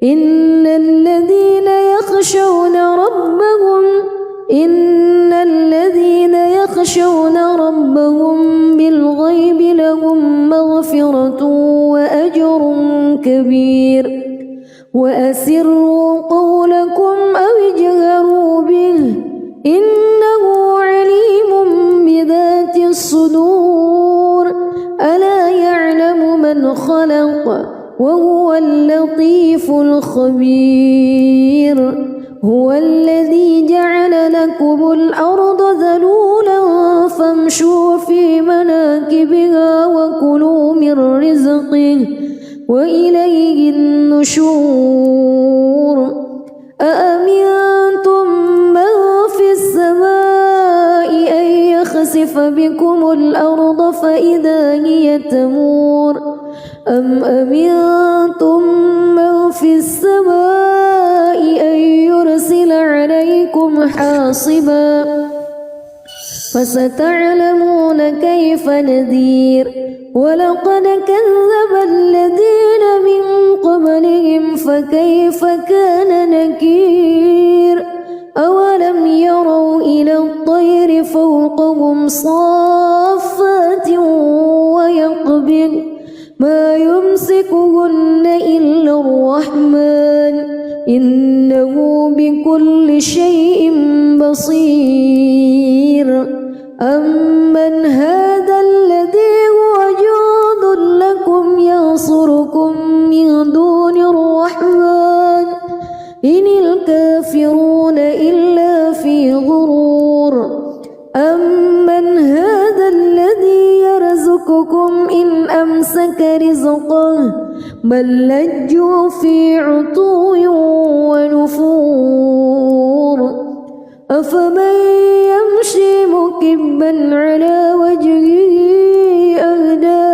إن الذين يخشون ربهم بالغيب لهم مغفرة وأجر كبير وأسروا قولكم أو اجهروا به إنه عليم بذات الصدور ألا يعلم من خلق وهو اللطيف الخبير هو الذي جعل لكم الأرض ذلولا فامشوا في مناكبها وكلوا من رزقه وإليه النشور أأمنتم من في السماء أن يخسف بكم الأرض فإذا هي تمور أم أمنتم من في السماء أن يرسل عليكم حاصبا فستعلمون كيف نذير ولقد كذب الذين من قبلهم فكيف كان نكير أولم يروا إلى الطير فوقهم صافات ويقبض ما يمسكهن إلا الرحمن إنه بكل شيء بصير أمن هذا الذي هو جند لكم ينصركم من دون الرحمن إن الكافرون إلا في غرور أمن هذا الذي يرزقكم إن أمسك رزقه بل لجوا في عتو ونفور أفمن يمشي مكبا على وجهه أهدى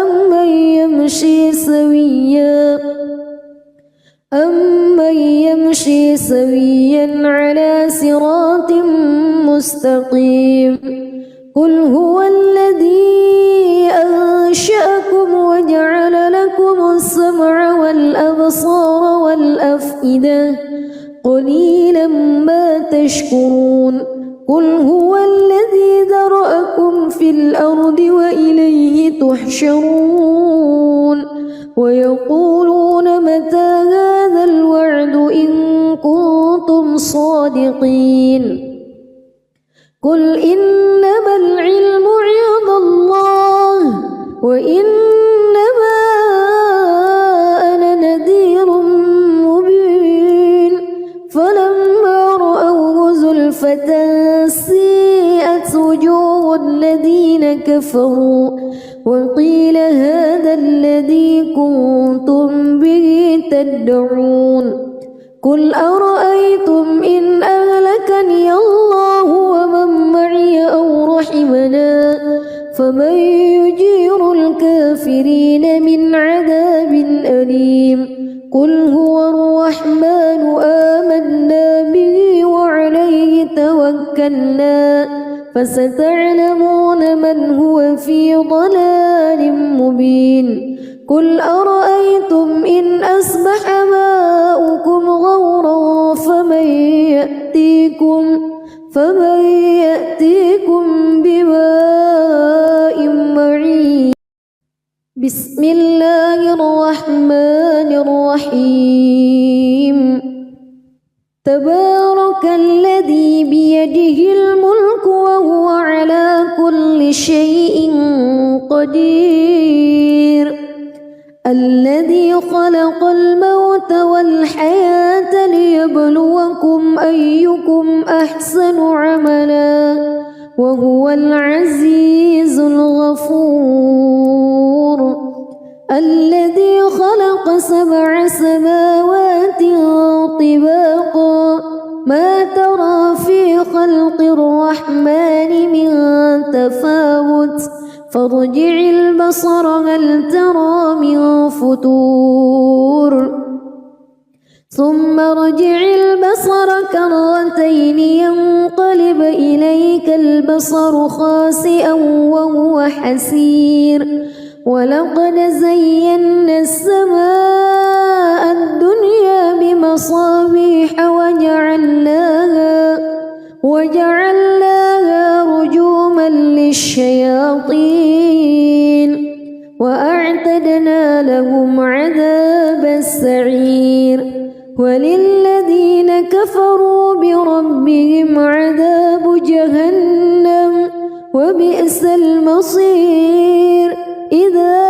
أمن يمشي سويا على صراط مستقيم قل هو الذي أنشأكم وجعل لكم السمع والأبصار والأفئدة قليلا ما تشكرون قل هو الذي ذرأكم في الأرض وإليه تحشرون ويقولون متى هذا الوعد إن كنتم صادقين قل إنما العلم عند الله وإنما أنا نذير مبين فلما رأوه زلفة سيئت وجوه الذين كفروا وقيل هذا الذي كنتم به تدعون قل أرأيتم إن أهلكني الله ومن معي أو رحمنا فمن يجير الكافرين من عذاب أليم قل هو الرحمن آمنا به وعليه توكلنا فستعلمون من هو في ضلال مبين قل أرأيتم إن أصبح ماؤكم غورا فمن يأتيكم بماء معين بسم الله الرحمن الرحيم تبارك الذي بيده الملك وهو على كل شيء قدير الذي خلق الموت والحياة ليبلوكم أيكم أحسن عملا وهو العزيز الغفور الذي خلق 7 سماوات طباقا ما ترى في خلق الرحمن من تفاوت فارجع البصر هل ترى من فتور ثم ارجع البصر كرتين ينقلب إليك البصر خاسئا وهو حسير ولقد زينا السماء الدنيا بمصابيح وجعلناها رجوما للشياطين وأعتدنا لهم عذاب السعير وللذين كفروا بربهم عذاب جهنم وبئس المصير إذا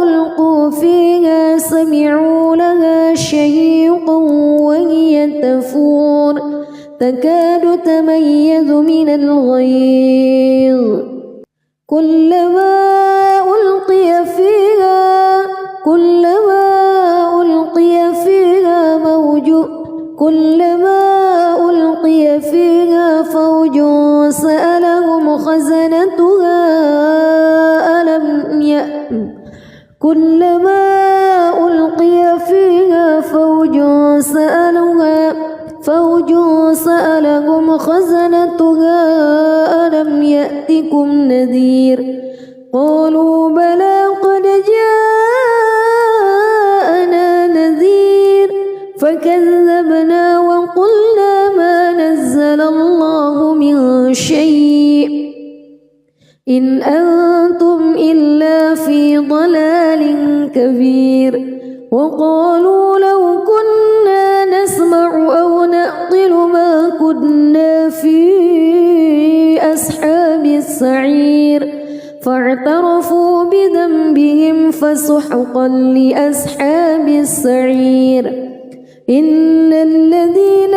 ألقوا فيها سمعوا لها شهيقا وهي تفور تكاد تميز من الغيظ كلما ألقي فيها فوج سألهم خزنتها ألم يأتكم نذير قالوا بلى قد جاءنا نذير فكذبنا وقلنا ما نزل الله من شيء إن أنتم إلا في ضلال كبير وقالوا لو كنا نسمع أو نعقل ما كنا في أصحاب السعير فاعترفوا بذنبهم فسحقا لأصحاب السعير إن الذين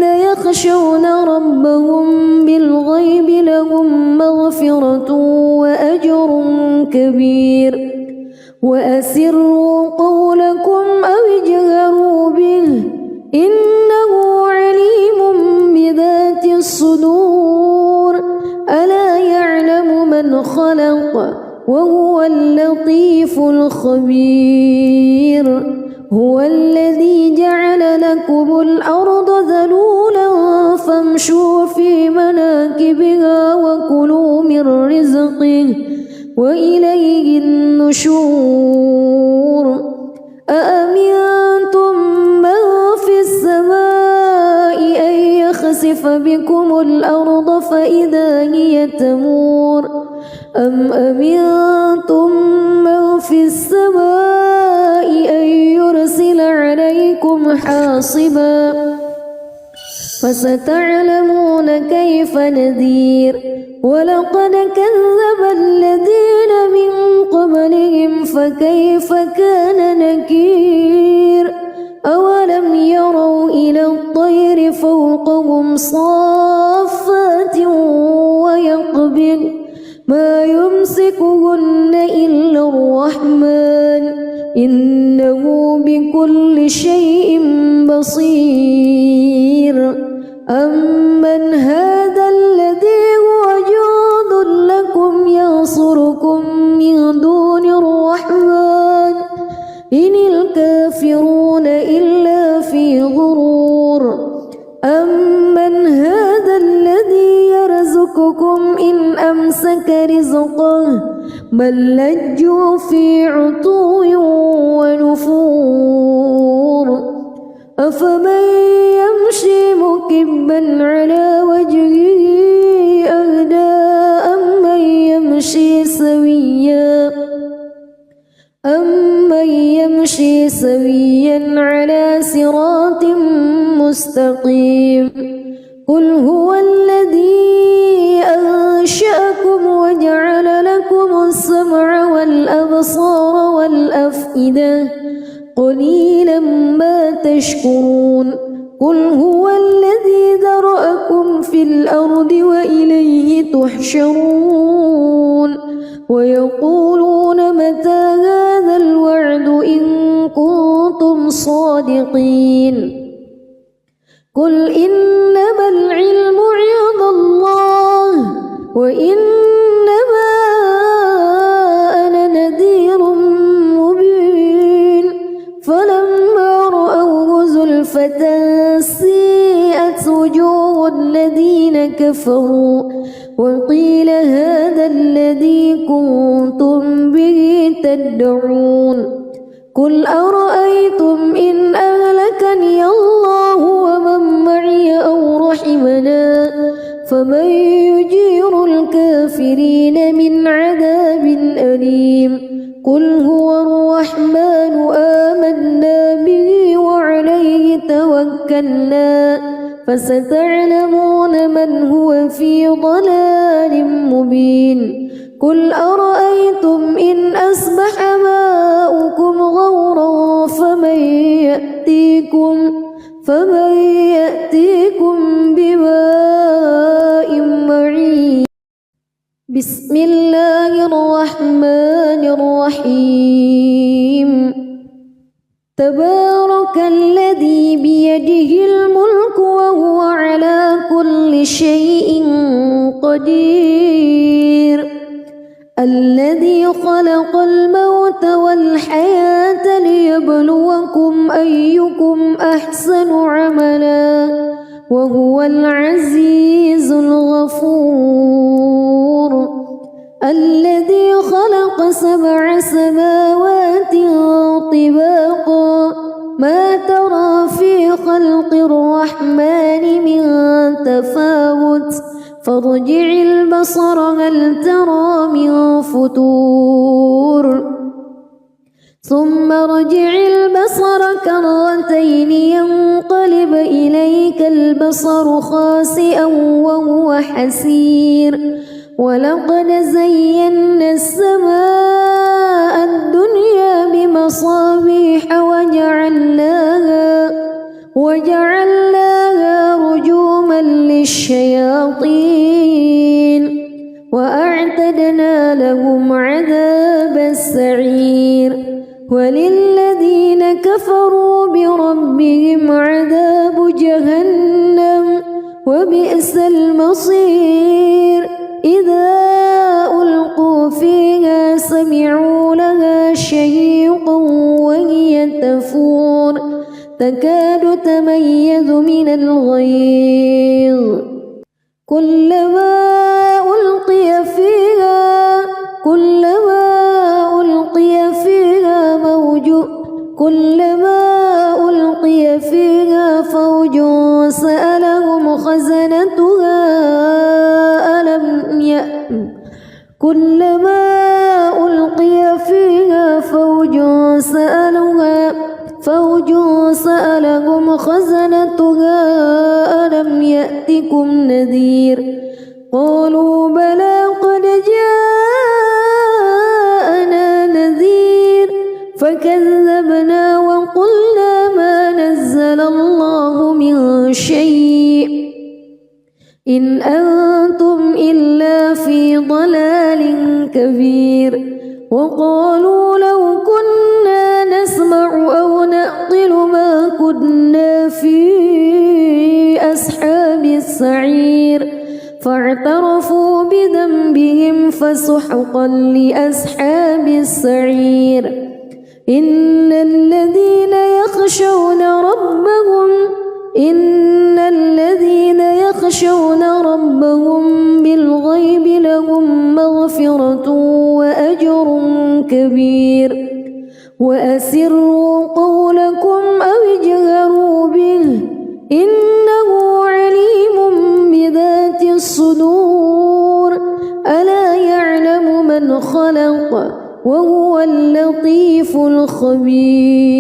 يخشون ربهم بالغيب لهم مغفرة وأجر كبير وأسروا قولكم أو اجهروا به إنه عليم بذات الصدور ألا يعلم من خلق وهو اللطيف الخبير هو الذي جعل لكم الأرض ذلولا فامشوا في مناكبها وكلوا من رزقه وإليه النشور أأمنتم من في السماء أن يخسف بكم الأرض فإذا هي تمور أم أمنتم من في السماء أن يرسل عليكم حاصبا فستعلمون كيف نذير ولقد كذب الذين من قبلهم فكيف كان نكير أولم يروا إلى الطير فوقهم صافات ويقبض ما يمسكهن إلا الرحمن إنه بكل شيء بصير أمن هذا الذي هو جند لكم ينصركم من دون الرحمن إن الكافرون إلا في غرور أمن هذا الذي يرزقكم إن أمسك رزقه بل لجوا في عتو ونفور أفمن يمشي مكبا على وجهه أهدى أمن يمشي سويا على صراط مستقيم قل هو الذي أنشأكم وجعل لكم السمع والأبصار والأفئدة قليلا ما تشكرون قل هو الذي ذرأكم في الأرض وإليه تحشرون ويقولون متى هذا الوعد إن كنتم صادقين قل إنما العلم عند الله وإنما أنا نذير وجوه الذين كفروا وقيل هذا الذي كنتم به تدعون قل أرأيتم إن أهلكني الله ومن معي أو رحمنا فمن يجير الكافرين من عذاب أليم قل هو الرحمن آمنا به وعليه توكلنا فستعلمون من هو في ضلال مبين قل أرأيتم إن أصبح ماؤكم غورا فمن يأتيكم بماء معين بسم الله الرحمن الرحيم تبارك الذي بيده الملك وهو على كل شيء قدير الذي خلق الموت والحياة ليبلوكم أيكم أحسن عملا وهو العزيز الغفور الذي خلق 7 سماوات طباقا ما ترى في خلق الرحمن من تفاوت فارجع البصر هل ترى من فتور ثم ارجع البصر كرتين ينقلب إليك البصر خاسئا وهو حسير ولقد زينا السماء الدنيا بمصابيح وجعلناها رجوما للشياطين وأعتدنا لهم عذاب السعير وللذين كفروا بربهم عذاب جهنم وبئس المصير إذا ألقوا فيها سمعوا لها شهيقا وهي تفور تكاد تميز من الغيظ كلما ألقي فيها فوج سألهم خزنتها ألم يأتكم نذير قالوا بلى قد جاءنا نذير فكذبنا وقلنا ما نزل الله من شيء إن أنتم إلا في ضلال كبير وقالوا لو كنا نسمع أو نعقل ما كنا في أصحاب السعير فاعترفوا بذنبهم فسحقا لأصحاب السعير إن الذين يخشون ربهم بالغيب لهم مغفرة وأجر كبير وأسروا قولكم أو اجهروا به إنه عليم بذات الصدور ألا يعلم من خلق وهو اللطيف الخبير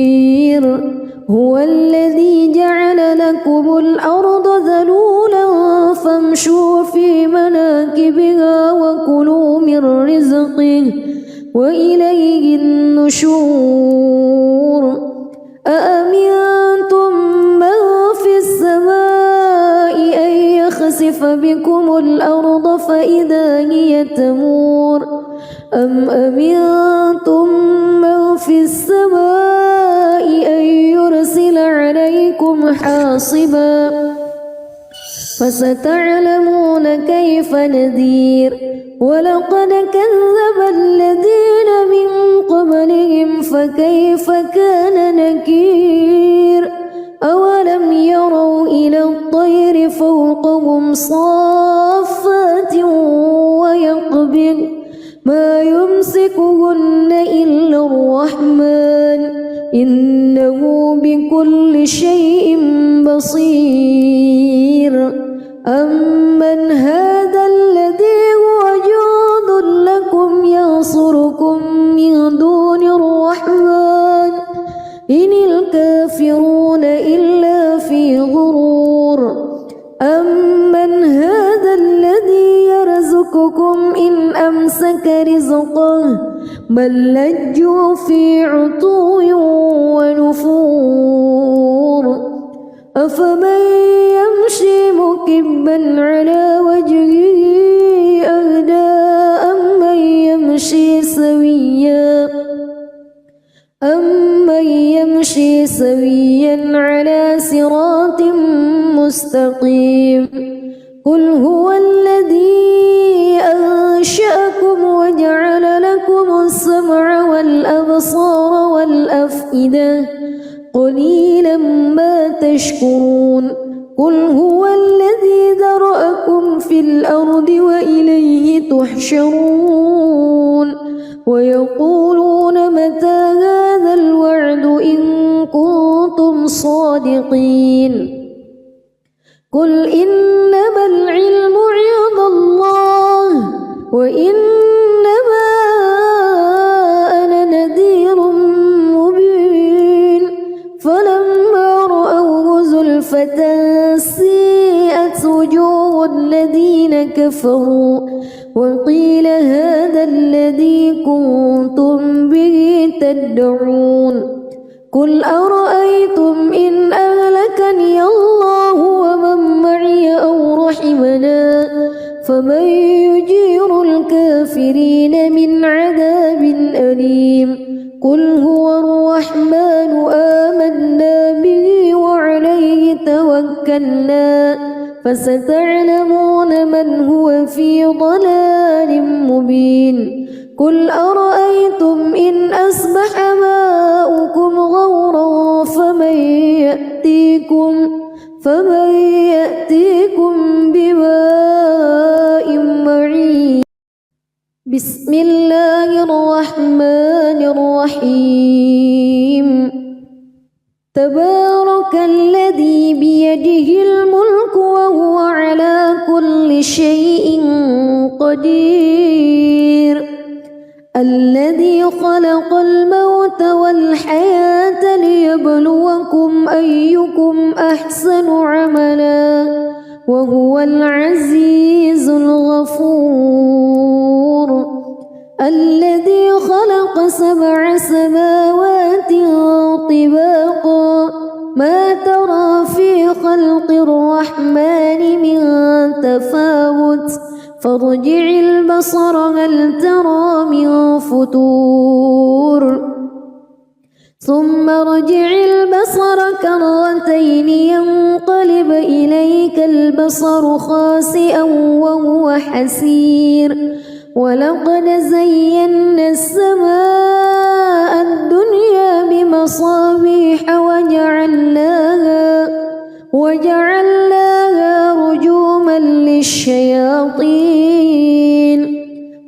هو الذي جعل لكم الأرض ذلولا فامشوا في مناكبها وكلوا من رزقه وإليه النشور أأمنتم من في السماء أن يخسف بكم الأرض فإذا هي تمور أم أمنتم من في السماء أن يرسل عليكم حاصبا فستعلمون كيف نذير ولقد كذب الذين من قبلهم فكيف كان نكير أولم يروا إلى الطير فوقهم صافات ويقبض ما يمسكهن إلا الرحمن إنه بكل شيء بصير أمن هذا الذي هو جند لكم ينصركم من دون الرحمن إن الكافرون إلا في غرور أمن هذا الذي يرزقكم إن أمسك رزقه بل لجوا في عتو ونفور أفمن يمشي مكبا على وجهه أهدى أمن يمشي سويا على صراط مستقيم قل هو الذي أنشأكم وجعل لكم السمع والأبصار والأفئدة قليلا ما تشكرون قل هو الذي ذرأكم في الأرض وإليه تحشرون ويقولون متى هذا الوعد إن كنتم صادقين قل إنما العلم عند الله وإنما أنا نذير مبين فلما رأوه زلفة سيئت وجوه الذين كفروا وقيل هذا الذي كنتم به تدعون قل أرأيتم إن أهلكني الله ومن معي أو رحمنا فمن يجير الكافرين من عذاب أليم قل هو الرحمن آمنا به وعليه توكلنا فستعلمون من هو في ضلال مبين قل أرأيتم إن أصبح ماؤكم غورا فمن يأتيكم بماء معين بسم الله الرحمن الرحيم تبارك الذي بيده الملك وهو على كل شيء قدير الذي خلق الموت والحياة ليبلوكم أيكم أحسن عملا وهو العزيز الغفور الذي خلق 7 سماوات طباقا ما ترى في خلق الرحمن من تفاوت فارجع البصر هل ترى من فتور ثم ارجع البصر كرتين ينقلب إليك البصر خاسئا وهو حسير ولقد زينا السماء الدنيا بمصابيح وجعلناها رجوما للشياطين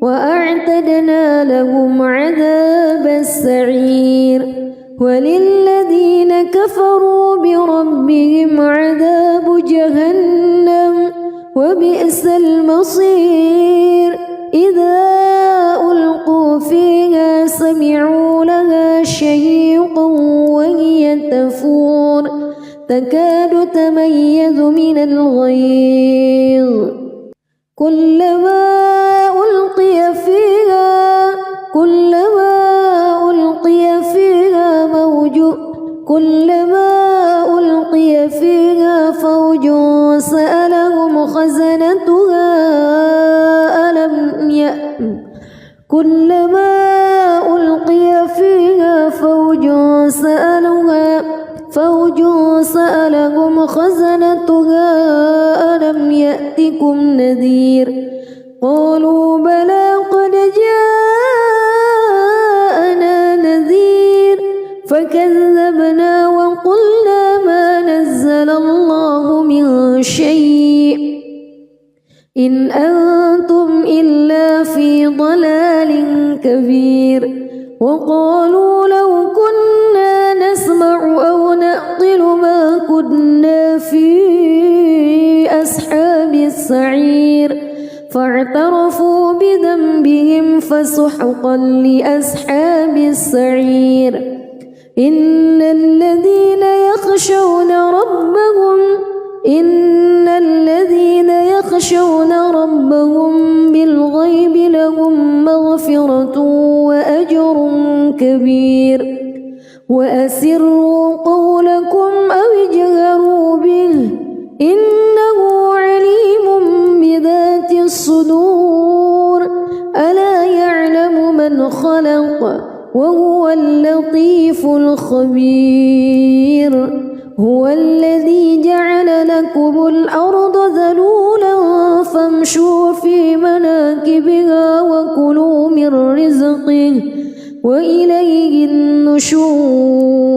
وأعتدنا لهم عذاب السعير وللذين كفروا بربهم عذاب جهنم وبئس المصير إذا ألقوا فيها سمعوا لها شهيقا وهي تفور تكاد تميز من الغيظ كلما ألقي فيها فوج سألهم خزنتها كلما ألقي فيها فوج سألهم خزنتها ألم يأتكم نذير قالوا بلى قد جاءنا نذير فكذبنا وقلنا ما نزل الله من شيء إن أنتم إلا في ضلال كبير وقالوا لو كنا نسمع أو نعقل ما كنا في أصحاب السعير فاعترفوا بذنبهم فسحقا لأصحاب السعير إن الذين يخشون ربهم بالغيب لهم مغفرة وأجر كبير وأسروا قولكم أو اجهروا به إنه عليم بذات الصدور ألا يعلم من خلق وهو اللطيف الخبير هو الذي جعل لكم الأرض ذلولا فامشوا في مناكبها وكلوا من رزقه وإليه النشور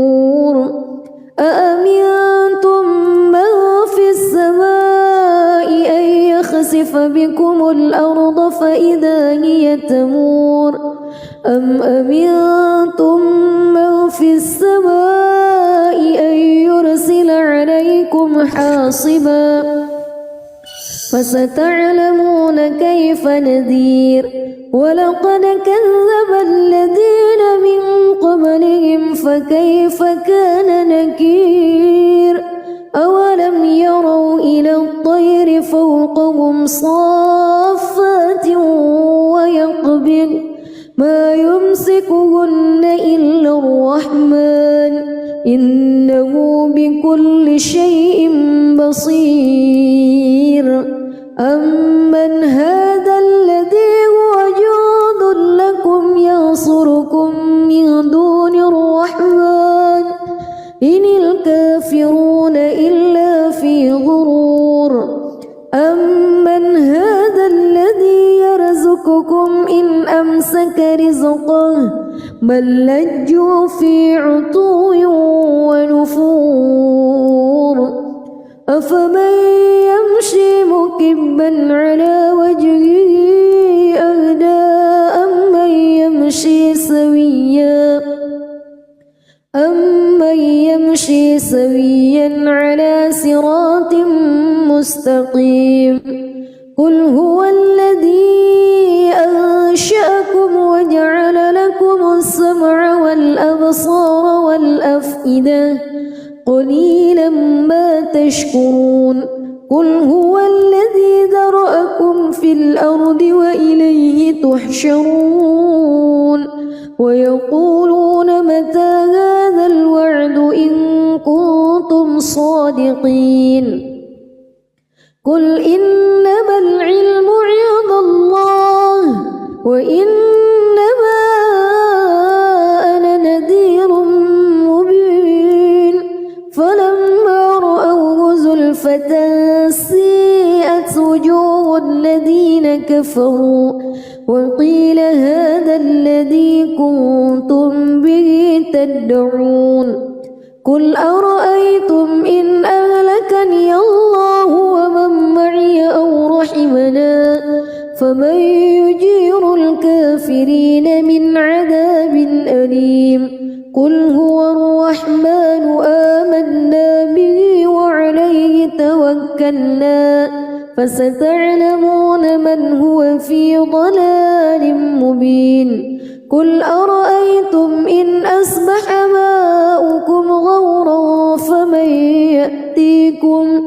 أأمنتم من في السماء أن يخسف بكم الأرض فإذا هي تمور أم أمنتم من في السماء أن يرسل عليكم حاصبا فستعلمون كيف نذير ولقد كذب الذين من قبلهم فكيف كان نكير أولم يروا إلى الطير فوقهم صافات ويقبض ما يمسكهن إلا الرحمن إنه بكل شيء بصير أمن هذا الذي هو جند لكم ينصركم من دون الرحمن إن الكافرون إلا في غرور أمن هذا الذي يرزقكم إن أمسك رزقه بل لجوا في عتو ونفور أفمن يمشي مكبا على وجهه أهدى أمن يمشي سويا على صراط مستقيم قل هو الذي أنشأكم وجعل لكم السمع والأبصار والأفئدة قليلا ما تشكرون قل هو الذي ذرأكم في الأرض وإليه تحشرون ويقولون متى هذا الوعد إن كنتم صادقين قل إنما العلم عند الله وإنما أنا نذير مبين فلما رأوه زلفة سيئت وجوه الذين كفروا وقيل هذا الذي كنتم به تدعون قل أرأيتم إن أهلكني الله ومن معي أو رحمنا فمن يجير الكافرين من عذاب أليم قل هو الرحمن آمنا به وعليه توكلنا فستعلمون من هو في ضلال مبين قل أرأيتم إن أصبح ماؤكم غورا فمن يأتيكم